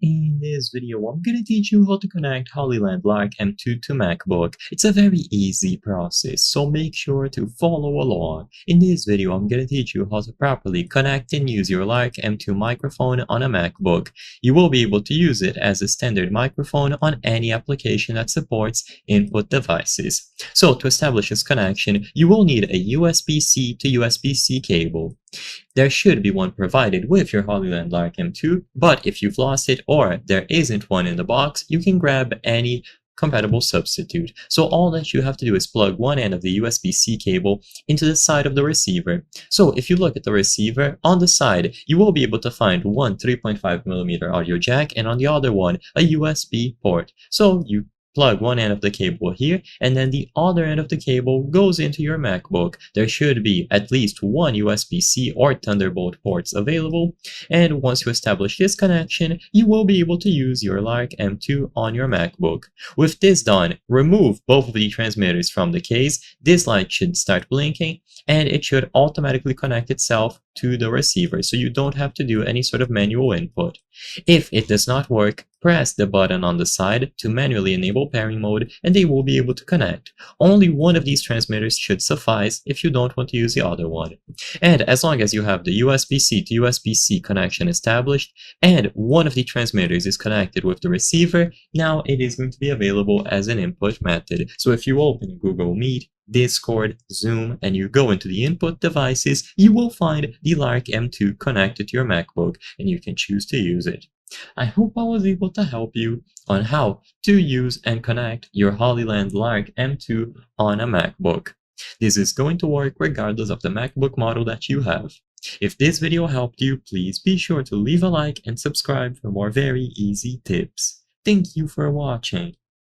In this video, I'm gonna teach you how to connect Hollyland Lark M2 to MacBook. It's a very easy process, so make sure to follow along. In this video, I'm gonna teach you how to properly connect and use your Lark M2 microphone on a MacBook. You will be able to use it as a standard microphone on any application that supports input devices. So to establish this connection, you will need a USB-C to USB-C cable. There should be one provided with your Hollyland Lark M2, but if you've lost it or there isn't one in the box, you can grab any compatible substitute. So all that you have to do is plug one end of the USB-C cable into the side of the receiver. So if you look at the receiver, on the side, you will be able to find one 3.5mm audio jack and on the other one, a USB port. So you plug one end of the cable here, and then the other end of the cable goes into your MacBook. There should be at least one USB-C or Thunderbolt ports available, and once you establish this connection, you will be able to use your Lark M2 on your MacBook. With this done, remove both of the transmitters from the case. This light should start blinking, and it should automatically connect itself to the receiver, so you don't have to do any sort of manual input. If it does not work, press the button on the side to manually enable pairing mode and they will be able to connect. Only one of these transmitters should suffice if you don't want to use the other one. And as long as you have the USB-C to USB-C connection established and one of the transmitters is connected with the receiver, now it is going to be available as an input method. So if you open Google Meet, Discord, Zoom, and you go into the input devices, you will find the Lark M2 connected to your MacBook, and you can choose to use it. I hope I was able to help you on how to use and connect your Hollyland Lark M2 on a MacBook. This is going to work regardless of the MacBook model that you have. If this video helped you, please be sure to leave a like and subscribe for more very easy tips. Thank you for watching.